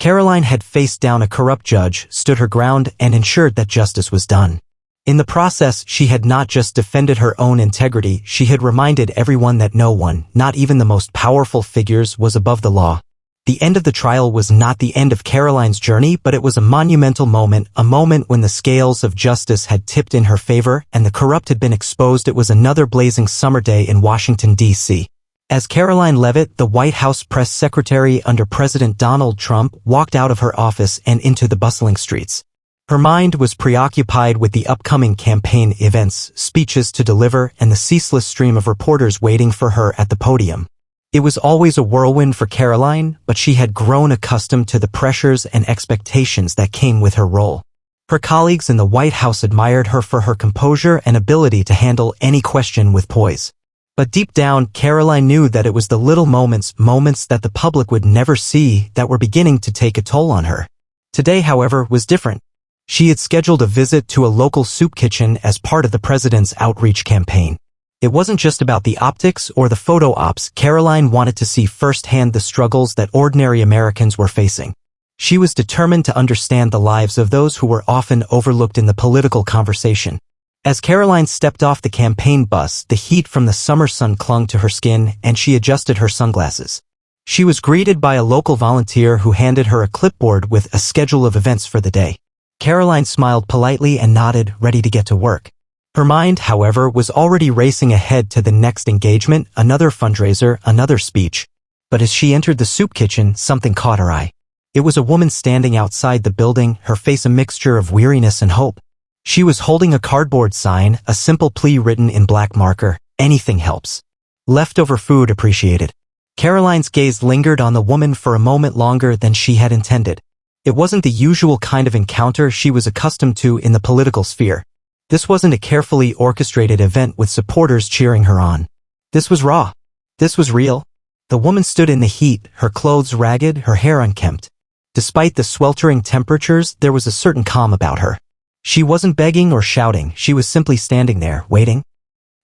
Karoline had faced down a corrupt judge, stood her ground, and ensured that justice was done. In the process, she had not just defended her own integrity, she had reminded everyone that no one, not even the most powerful figures, was above the law. The end of the trial was not the end of Karoline's journey, but it was a monumental moment, a moment when the scales of justice had tipped in her favor and the corrupt had been exposed. It was another blazing summer day in Washington, D.C. As Karoline Leavitt, the White House press secretary under President Donald Trump, walked out of her office and into the bustling streets. Her mind was preoccupied with the upcoming campaign events, speeches to deliver, and the ceaseless stream of reporters waiting for her at the podium. It was always a whirlwind for Karoline, but she had grown accustomed to the pressures and expectations that came with her role. Her colleagues in the White House admired her for her composure and ability to handle any question with poise. But deep down, Karoline knew that it was the little moments that the public would never see, that were beginning to take a toll on her. Today, however, was different. She had scheduled a visit to a local soup kitchen as part of the president's outreach campaign. It wasn't just about the optics or the photo ops. Karoline wanted to see firsthand the struggles that ordinary Americans were facing. She was determined to understand the lives of those who were often overlooked in the political conversation. As Karoline stepped off the campaign bus, the heat from the summer sun clung to her skin and she adjusted her sunglasses. She was greeted by a local volunteer who handed her a clipboard with a schedule of events for the day. Karoline smiled politely and nodded, ready to get to work. Her mind, however, was already racing ahead to the next engagement, another fundraiser, another speech. But as she entered the soup kitchen, something caught her eye. It was a woman standing outside the building, her face a mixture of weariness and hope. She was holding a cardboard sign, a simple plea written in black marker: "Anything helps. Leftover food appreciated." Karoline's gaze lingered on the woman for a moment longer than she had intended. It wasn't the usual kind of encounter she was accustomed to in the political sphere. This wasn't a carefully orchestrated event with supporters cheering her on. This was raw. This was real. The woman stood in the heat, her clothes ragged, her hair unkempt. Despite the sweltering temperatures, there was a certain calm about her. She wasn't begging or shouting, she was simply standing there, waiting.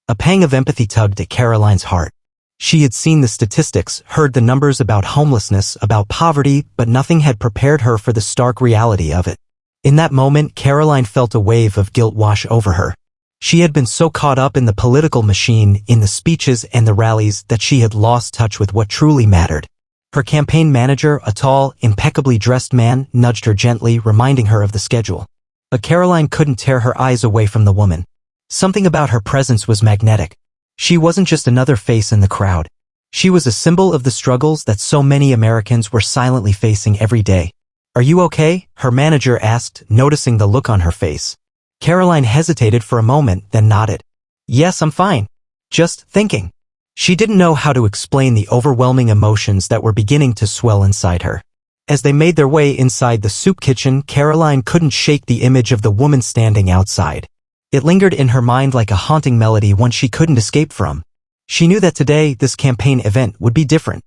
A pang of empathy tugged at Karoline's heart. She had seen the statistics, heard the numbers about homelessness, about poverty, but nothing had prepared her for the stark reality of it. In that moment, Karoline felt a wave of guilt wash over her. She had been so caught up in the political machine, in the speeches and the rallies, that she had lost touch with what truly mattered. Her campaign manager, a tall, impeccably dressed man, nudged her gently, reminding her of the schedule. But Karoline couldn't tear her eyes away from the woman. Something about her presence was magnetic. She wasn't just another face in the crowd. She was a symbol of the struggles that so many Americans were silently facing every day. "Are you okay?" her manager asked, noticing the look on her face. Karoline hesitated for a moment, then nodded. "Yes, I'm fine. Just thinking." She didn't know how to explain the overwhelming emotions that were beginning to swell inside her. As they made their way inside the soup kitchen, Karoline couldn't shake the image of the woman standing outside. It lingered in her mind like a haunting melody, one she couldn't escape from. She knew that today, this campaign event would be different.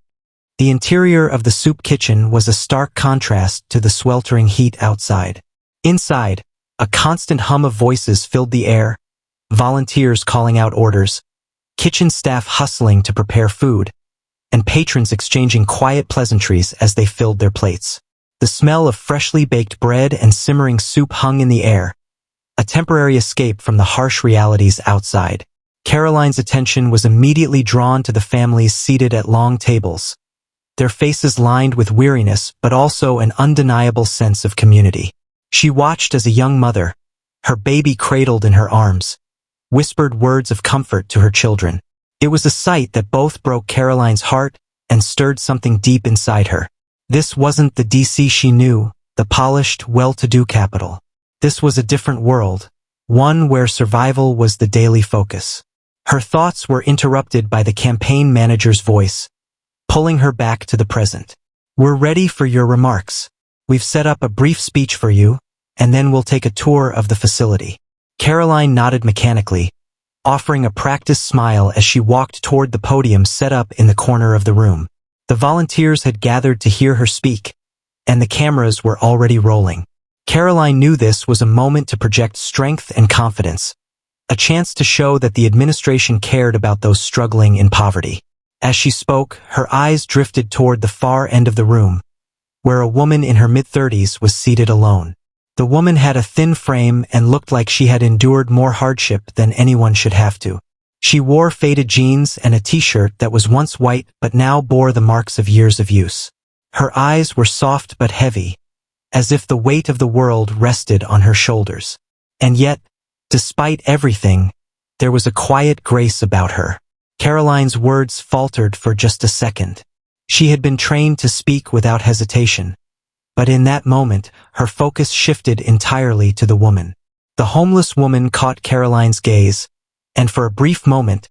The interior of the soup kitchen was a stark contrast to the sweltering heat outside. Inside, a constant hum of voices filled the air, volunteers calling out orders, kitchen staff hustling to prepare food, and patrons exchanging quiet pleasantries as they filled their plates. The smell of freshly baked bread and simmering soup hung in the air, a temporary escape from the harsh realities outside. Karoline's attention was immediately drawn to the families seated at long tables, their faces lined with weariness but also an undeniable sense of community. She watched as a young mother, her baby cradled in her arms, whispered words of comfort to her children. It was a sight that both broke Karoline's heart and stirred something deep inside her. This wasn't the DC she knew, the polished, well-to-do capital. This was a different world, one where survival was the daily focus. Her thoughts were interrupted by the campaign manager's voice, pulling her back to the present. "We're ready for your remarks. We've set up a brief speech for you, and then we'll take a tour of the facility." Karoline nodded mechanically, offering a practiced smile as she walked toward the podium set up in the corner of the room. The volunteers had gathered to hear her speak, and the cameras were already rolling. Karoline knew this was a moment to project strength and confidence, a chance to show that the administration cared about those struggling in poverty. As she spoke, her eyes drifted toward the far end of the room, where a woman in her mid-30s was seated alone. The woman had a thin frame and looked like she had endured more hardship than anyone should have to. She wore faded jeans and a t-shirt that was once white but now bore the marks of years of use. Her eyes were soft but heavy, as if the weight of the world rested on her shoulders. And yet, despite everything, there was a quiet grace about her. Karoline's words faltered for just a second. She had been trained to speak without hesitation. But in that moment, her focus shifted entirely to the woman. The homeless woman caught Karoline's gaze, and for a brief moment,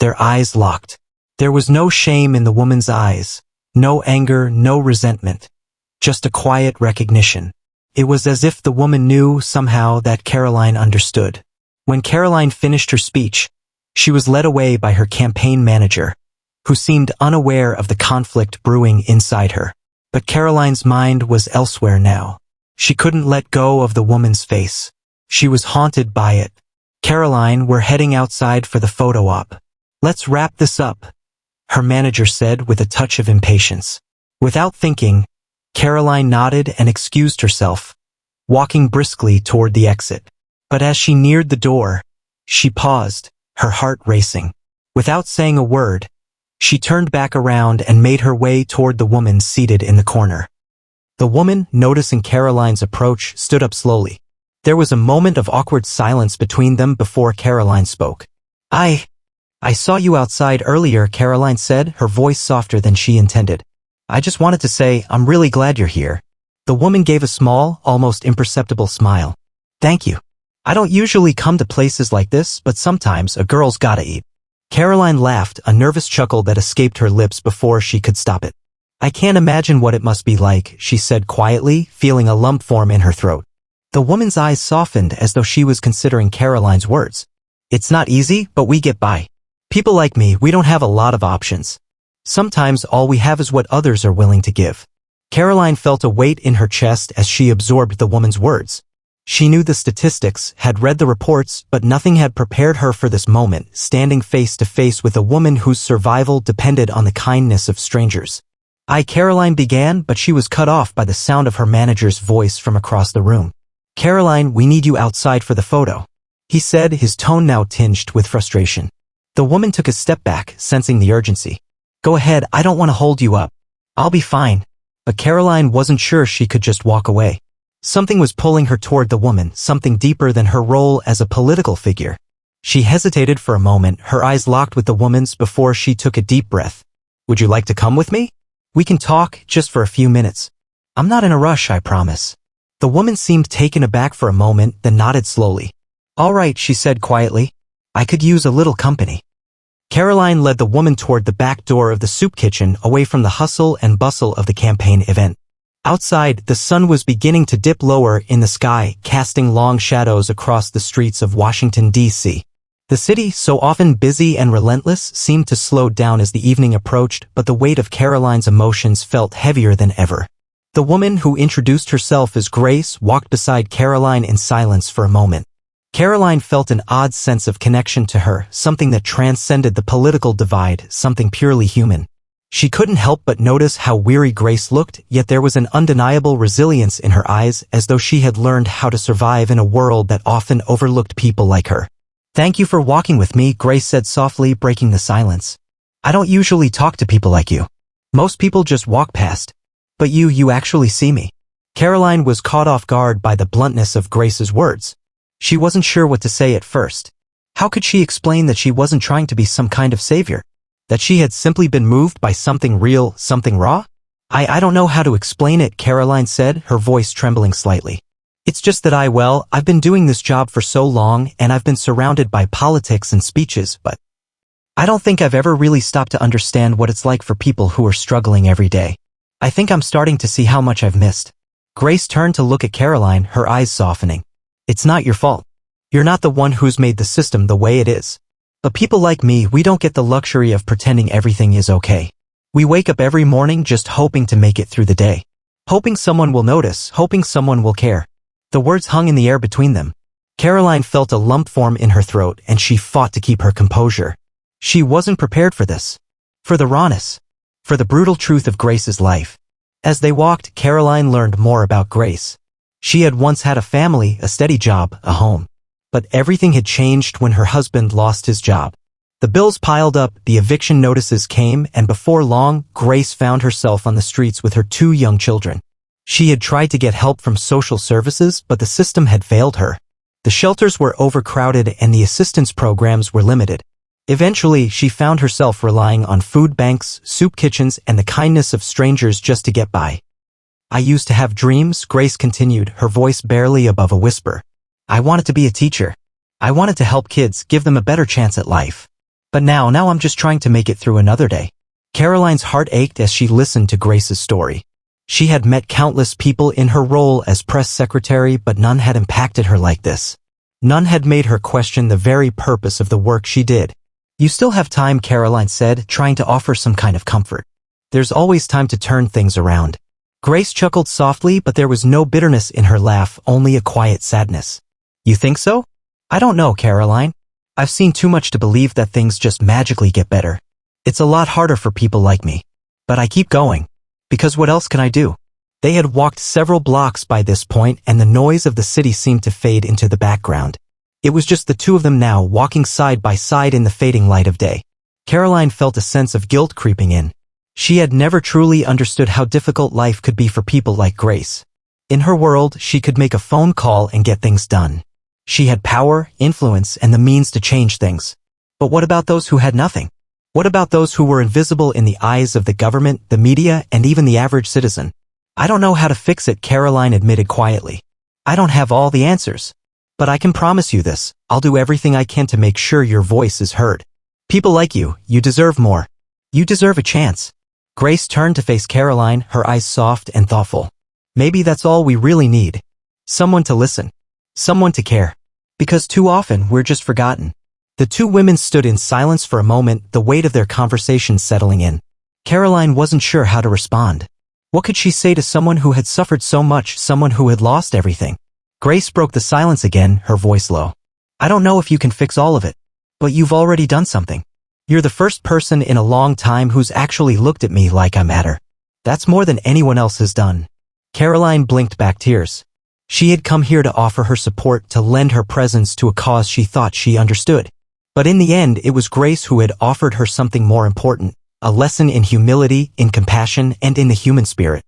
their eyes locked. There was no shame in the woman's eyes, no anger, no resentment, just a quiet recognition. It was as if the woman knew somehow that Karoline understood. When Karoline finished her speech, she was led away by her campaign manager, who seemed unaware of the conflict brewing inside her. But Karoline's mind was elsewhere now. She couldn't let go of the woman's face. She was haunted by it. "Karoline, we're heading outside for the photo op. Let's wrap this up," her manager said with a touch of impatience. Without thinking, Karoline nodded and excused herself, walking briskly toward the exit. But as she neared the door, she paused, her heart racing. Without saying a word, she turned back around and made her way toward the woman seated in the corner. The woman, noticing Karoline's approach, stood up slowly. There was a moment of awkward silence between them before Karoline spoke. I saw you outside earlier," Karoline said, her voice softer than she intended. "I just wanted to say I'm really glad you're here." The woman gave a small, almost imperceptible smile. "Thank you. I don't usually come to places like this, but sometimes a girl's gotta eat." Karoline laughed, a nervous chuckle that escaped her lips before she could stop it. "I can't imagine what it must be like," she said quietly, feeling a lump form in her throat. The woman's eyes softened as though she was considering Karoline's words. "It's not easy, but we get by. People like me, we don't have a lot of options. Sometimes all we have is what others are willing to give." Karoline felt a weight in her chest as she absorbed the woman's words. She knew the statistics, had read the reports, but nothing had prepared her for this moment, standing face to face with a woman whose survival depended on the kindness of strangers. Karoline began, but she was cut off by the sound of her manager's voice from across the room. "Karoline, we need you outside for the photo," he said, his tone now tinged with frustration. The woman took a step back, sensing the urgency. "Go ahead, I don't want to hold you up. I'll be fine." But Karoline wasn't sure she could just walk away. Something was pulling her toward the woman, something deeper than her role as a political figure. She hesitated for a moment, her eyes locked with the woman's before she took a deep breath. "Would you like to come with me? We can talk, just for a few minutes. I'm not in a rush, I promise." The woman seemed taken aback for a moment, then nodded slowly. "All right," she said quietly. "I could use a little company." Karoline led the woman toward the back door of the soup kitchen, away from the hustle and bustle of the campaign event. Outside, the sun was beginning to dip lower in the sky, casting long shadows across the streets of Washington, D.C. The city, so often busy and relentless, seemed to slow down as the evening approached, but the weight of Karoline's emotions felt heavier than ever. The woman, who introduced herself as Grace, walked beside Karoline in silence for a moment. Karoline felt an odd sense of connection to her, something that transcended the political divide, something purely human. She couldn't help but notice how weary Grace looked, yet there was an undeniable resilience in her eyes, as though she had learned how to survive in a world that often overlooked people like her. "Thank you for walking with me," Grace said softly, breaking the silence. "I don't usually talk to people like you. Most people just walk past. But you actually see me." Karoline was caught off guard by the bluntness of Grace's words. She wasn't sure what to say at first. How could she explain that she wasn't trying to be some kind of savior? That she had simply been moved by something real, something raw? I don't know how to explain it," Karoline said, her voice trembling slightly. "It's just that I've been doing this job for so long and I've been surrounded by politics and speeches, but I don't think I've ever really stopped to understand what it's like for people who are struggling every day. I think I'm starting to see how much I've missed." Grace turned to look at Karoline, her eyes softening. "It's not your fault. You're not the one who's made the system the way it is. But people like me, we don't get the luxury of pretending everything is okay. We wake up every morning just hoping to make it through the day. Hoping someone will notice, hoping someone will care." The words hung in the air between them. Karoline felt a lump form in her throat, and she fought to keep her composure. She wasn't prepared for this. For the rawness. For the brutal truth of Grace's life. As they walked, Karoline learned more about Grace. She had once had a family, a steady job, a home. But everything had changed when her husband lost his job. The bills piled up, the eviction notices came, and before long, Grace found herself on the streets with her 2 young children. She had tried to get help from social services, but the system had failed her. The shelters were overcrowded and the assistance programs were limited. Eventually, she found herself relying on food banks, soup kitchens, and the kindness of strangers just to get by. I used to have dreams, Grace continued, her voice barely above a whisper. I wanted to be a teacher. I wanted to help kids, give them a better chance at life. But now I'm just trying to make it through another day. Karoline's heart ached as she listened to Grace's story. She had met countless people in her role as press secretary, but none had impacted her like this. None had made her question the very purpose of the work she did. You still have time, Karoline said, trying to offer some kind of comfort. There's always time to turn things around. Grace chuckled softly, but there was no bitterness in her laugh, only a quiet sadness. You think so? I don't know, Karoline. I've seen too much to believe that things just magically get better. It's a lot harder for people like me. But I keep going. Because what else can I do? They had walked several blocks by this point, and the noise of the city seemed to fade into the background. It was just the 2 of them now, walking side by side in the fading light of day. Karoline felt a sense of guilt creeping in. She had never truly understood how difficult life could be for people like Grace. In her world, she could make a phone call and get things done. She had power, influence, and the means to change things. But what about those who had nothing? What about those who were invisible in the eyes of the government, the media, and even the average citizen? I don't know how to fix it, Karoline admitted quietly. I don't have all the answers. But I can promise you this, I'll do everything I can to make sure your voice is heard. People like you deserve more. You deserve a chance. Grace turned to face Karoline, her eyes soft and thoughtful. Maybe that's all we really need. Someone to listen. Someone to care. Because too often, we're just forgotten. The 2 women stood in silence for a moment, the weight of their conversation settling in. Karoline wasn't sure how to respond. What could she say to someone who had suffered so much, someone who had lost everything? Grace broke the silence again, her voice low. I don't know if you can fix all of it. But you've already done something. You're the first person in a long time who's actually looked at me like I matter. That's more than anyone else has done. Karoline blinked back tears. She had come here to offer her support, to lend her presence to a cause she thought she understood. But in the end, it was Grace who had offered her something more important, a lesson in humility, in compassion, and in the human spirit.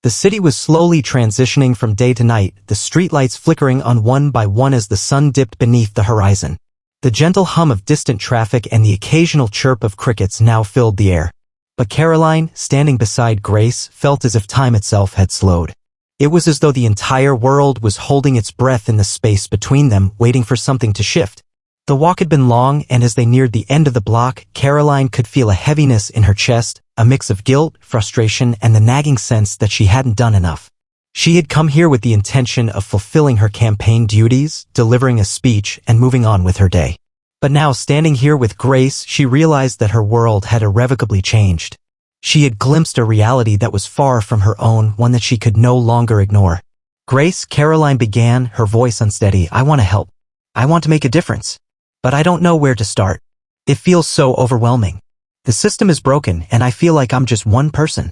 The city was slowly transitioning from day to night, the streetlights flickering on one by one as the sun dipped beneath the horizon. The gentle hum of distant traffic and the occasional chirp of crickets now filled the air. But Karoline, standing beside Grace, felt as if time itself had slowed. It was as though the entire world was holding its breath in the space between them, waiting for something to shift. The walk had been long, and as they neared the end of the block, Karoline could feel a heaviness in her chest, a mix of guilt, frustration, and the nagging sense that she hadn't done enough. She had come here with the intention of fulfilling her campaign duties, delivering a speech, and moving on with her day. But now, standing here with Grace, she realized that her world had irrevocably changed. She had glimpsed a reality that was far from her own, one that she could no longer ignore. Grace, Karoline began, her voice unsteady. I want to help. I want to make a difference. But I don't know where to start. It feels so overwhelming. The system is broken, and I feel like I'm just one person.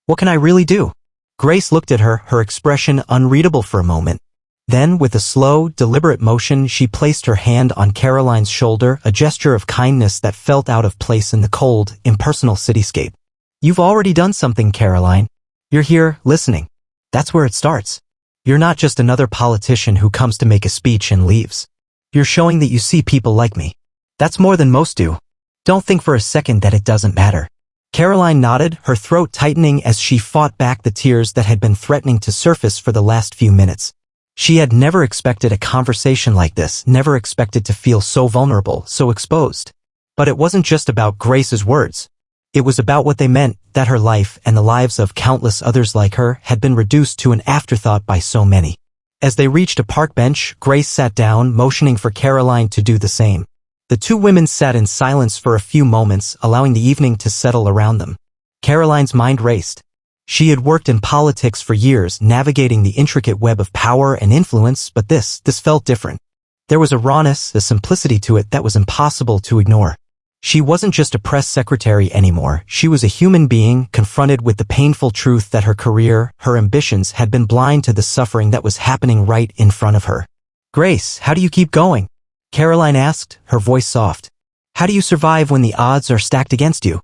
What can I really do? Grace looked at her, her expression unreadable for a moment. Then, with a slow, deliberate motion, she placed her hand on Karoline's shoulder, a gesture of kindness that felt out of place in the cold, impersonal cityscape. You've already done something, Karoline. You're here, listening. That's where it starts. You're not just another politician who comes to make a speech and leaves. You're showing that you see people like me. That's more than most do. Don't think for a second that it doesn't matter. Karoline nodded, her throat tightening as she fought back the tears that had been threatening to surface for the last few minutes. She had never expected a conversation like this, never expected to feel so vulnerable, so exposed. But it wasn't just about Grace's words. It was about what they meant, that her life and the lives of countless others like her had been reduced to an afterthought by so many. As they reached a park bench, Grace sat down, motioning for Karoline to do the same. The 2 women sat in silence for a few moments, allowing the evening to settle around them. Karoline's mind raced. She had worked in politics for years, navigating the intricate web of power and influence, but this felt different. There was a rawness, a simplicity to it that was impossible to ignore. She wasn't just a press secretary anymore, she was a human being confronted with the painful truth that her career, her ambitions had been blind to the suffering that was happening right in front of her. "Grace, how do you keep going?" Karoline asked, her voice soft. "How do you survive when the odds are stacked against you?"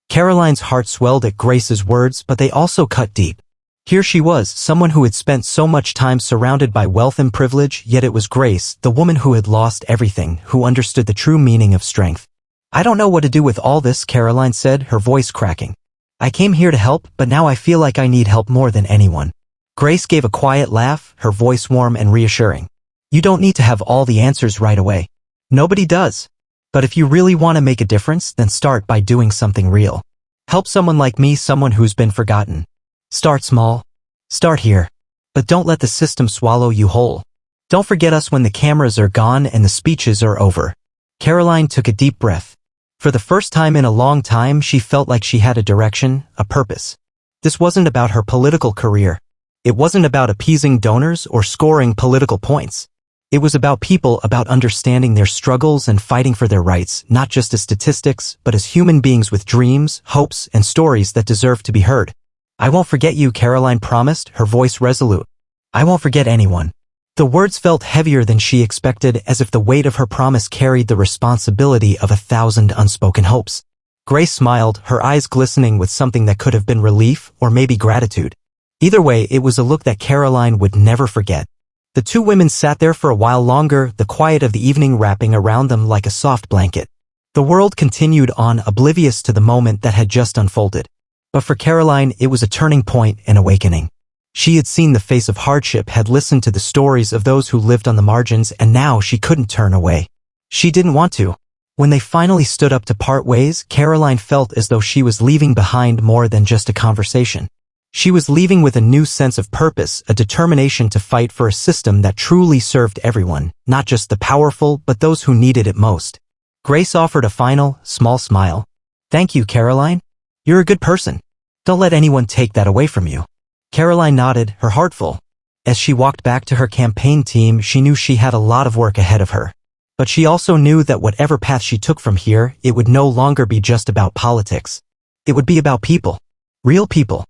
Karoline's heart swelled at Grace's words, but they also cut deep. Here she was, someone who had spent so much time surrounded by wealth and privilege, yet it was Grace, the woman who had lost everything, who understood the true meaning of strength. "I don't know what to do with all this," Karoline said, her voice cracking. "I came here to help, but now I feel like I need help more than anyone." Grace gave a quiet laugh, her voice warm and reassuring. "You don't need to have all the answers right away. Nobody does. But if you really want to make a difference, then start by doing something real. Help someone like me, someone who's been forgotten. Start small. Start here. But don't let the system swallow you whole. Don't forget us when the cameras are gone and the speeches are over." Karoline took a deep breath. For the first time in a long time, she felt like she had a direction, a purpose. This wasn't about her political career. It wasn't about appeasing donors or scoring political points. It was about people, about understanding their struggles and fighting for their rights, not just as statistics, but as human beings with dreams, hopes, and stories that deserve to be heard. "I won't forget you," Karoline promised, her voice resolute. "I won't forget anyone." The words felt heavier than she expected, as if the weight of her promise carried the responsibility of 1,000 unspoken hopes. Grace smiled, her eyes glistening with something that could have been relief or maybe gratitude. Either way, it was a look that Karoline would never forget. The two women sat there for a while longer, the quiet of the evening wrapping around them like a soft blanket. The world continued on, oblivious to the moment that had just unfolded. But for Karoline, it was a turning point, an awakening. She had seen the face of hardship, had listened to the stories of those who lived on the margins, and now she couldn't turn away. She didn't want to. When they finally stood up to part ways, Karoline felt as though she was leaving behind more than just a conversation. She was leaving with a new sense of purpose, a determination to fight for a system that truly served everyone, not just the powerful, but those who needed it most. Grace offered a final, small smile. "Thank you, Karoline. You're a good person. Don't let anyone take that away from you." Karoline nodded, her heart full. As she walked back to her campaign team, she knew she had a lot of work ahead of her. But she also knew that whatever path she took from here, it would no longer be just about politics. It would be about people. Real people.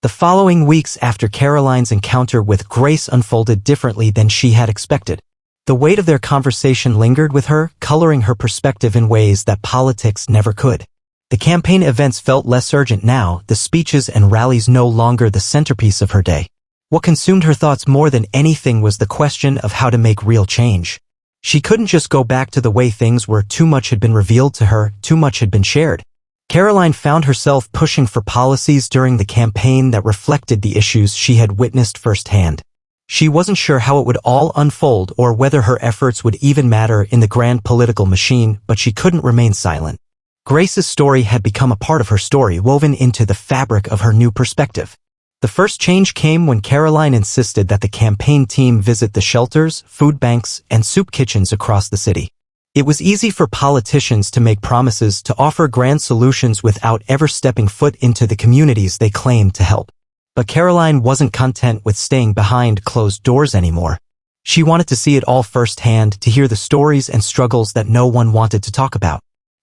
The following weeks after Karoline's encounter with Grace unfolded differently than she had expected. The weight of their conversation lingered with her, coloring her perspective in ways that politics never could. The campaign events felt less urgent now, the speeches and rallies no longer the centerpiece of her day. What consumed her thoughts more than anything was the question of how to make real change. She couldn't just go back to the way things were. Too much had been revealed to her, too much had been shared. Karoline found herself pushing for policies during the campaign that reflected the issues she had witnessed firsthand. She wasn't sure how it would all unfold or whether her efforts would even matter in the grand political machine, but she couldn't remain silent. Grace's story had become a part of her story, woven into the fabric of her new perspective. The first change came when Karoline insisted that the campaign team visit the shelters, food banks, and soup kitchens across the city. It was easy for politicians to make promises, to offer grand solutions without ever stepping foot into the communities they claimed to help. But Karoline wasn't content with staying behind closed doors anymore. She wanted to see it all firsthand, to hear the stories and struggles that no one wanted to talk about.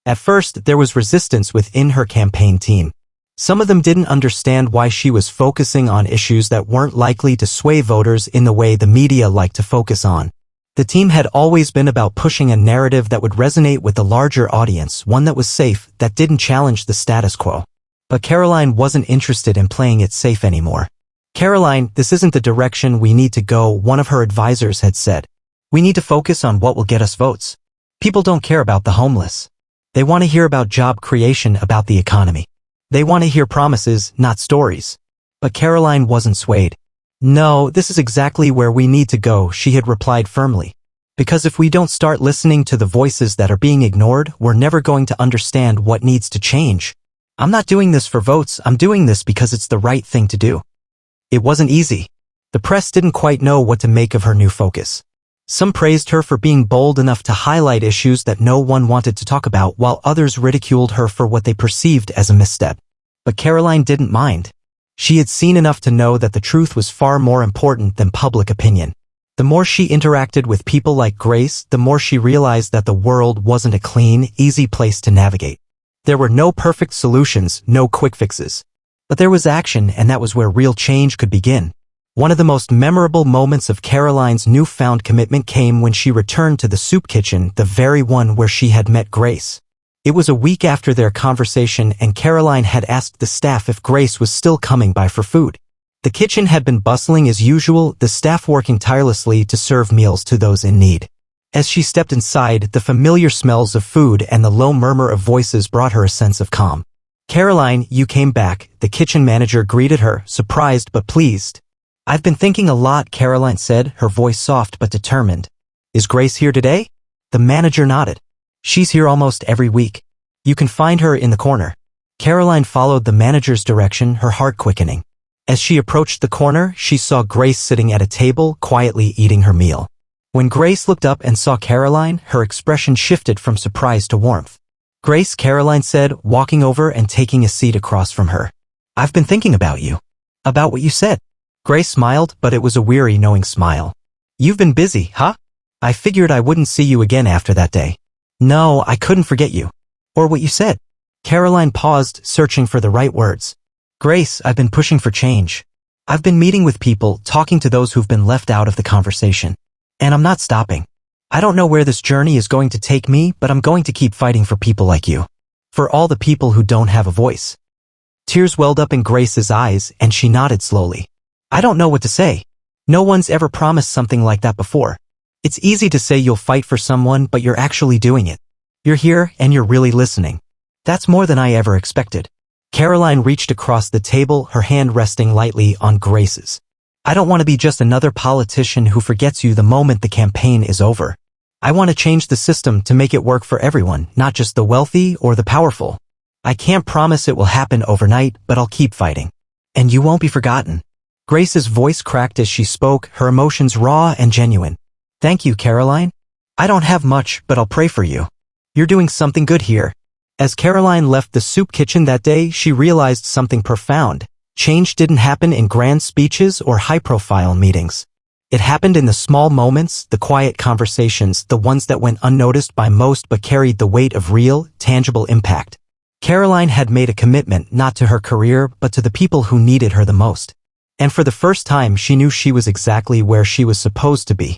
At first, there was resistance within her campaign team. Some of them didn't understand why she was focusing on issues that weren't likely to sway voters in the way the media liked to focus on. The team had always been about pushing a narrative that would resonate with the larger audience, one that was safe, that didn't challenge the status quo. But Karoline wasn't interested in playing it safe anymore. "Karoline, this isn't the direction we need to go," one of her advisors had said. "We need to focus on what will get us votes. People don't care about the homeless. They want to hear about job creation, about the economy. They want to hear promises, not stories." But Karoline wasn't swayed. "No, this is exactly where we need to go," she had replied firmly. "Because if we don't start listening to the voices that are being ignored, we're never going to understand what needs to change. I'm not doing this for votes, I'm doing this because it's the right thing to do." It wasn't easy. The press didn't quite know what to make of her new focus. Some praised her for being bold enough to highlight issues that no one wanted to talk about, while others ridiculed her for what they perceived as a misstep. But Karoline didn't mind. She had seen enough to know that the truth was far more important than public opinion. The more she interacted with people like Grace, the more she realized that the world wasn't a clean, easy place to navigate. There were no perfect solutions, no quick fixes. But there was action, and that was where real change could begin. One of the most memorable moments of Karoline's newfound commitment came when she returned to the soup kitchen, the very one where she had met Grace. It was a week after their conversation, and Karoline had asked the staff if Grace was still coming by for food. The kitchen had been bustling as usual, the staff working tirelessly to serve meals to those in need. As she stepped inside, the familiar smells of food and the low murmur of voices brought her a sense of calm. "Karoline, you came back," the kitchen manager greeted her, surprised but pleased. "I've been thinking a lot," Karoline said, her voice soft but determined. "Is Grace here today?" The manager nodded. "She's here almost every week. You can find her in the corner." Karoline followed the manager's direction, her heart quickening. As she approached the corner, she saw Grace sitting at a table, quietly eating her meal. When Grace looked up and saw Karoline, her expression shifted from surprise to warmth. "Grace," Karoline said, walking over and taking a seat across from her. "I've been thinking about you. About what you said." Grace smiled, but it was a weary, knowing smile. "You've been busy, huh? I figured I wouldn't see you again after that day." "No, I couldn't forget you. Or what you said." Karoline paused, searching for the right words. "Grace, I've been pushing for change. I've been meeting with people, talking to those who've been left out of the conversation. And I'm not stopping. I don't know where this journey is going to take me, but I'm going to keep fighting for people like you. For all the people who don't have a voice." Tears welled up in Grace's eyes, and she nodded slowly. "I don't know what to say. No one's ever promised something like that before. It's easy to say you'll fight for someone, but you're actually doing it. You're here, and you're really listening. That's more than I ever expected." Karoline reached across the table, her hand resting lightly on Grace's. "I don't want to be just another politician who forgets you the moment the campaign is over. I want to change the system to make it work for everyone, not just the wealthy or the powerful. I can't promise it will happen overnight, but I'll keep fighting. And you won't be forgotten." Grace's voice cracked as she spoke, her emotions raw and genuine. "Thank you, Karoline. I don't have much, but I'll pray for you. You're doing something good here." As Karoline left the soup kitchen that day, she realized something profound. Change didn't happen in grand speeches or high-profile meetings. It happened in the small moments, the quiet conversations, the ones that went unnoticed by most but carried the weight of real, tangible impact. Karoline had made a commitment not to her career but to the people who needed her the most. And for the first time, she knew she was exactly where she was supposed to be.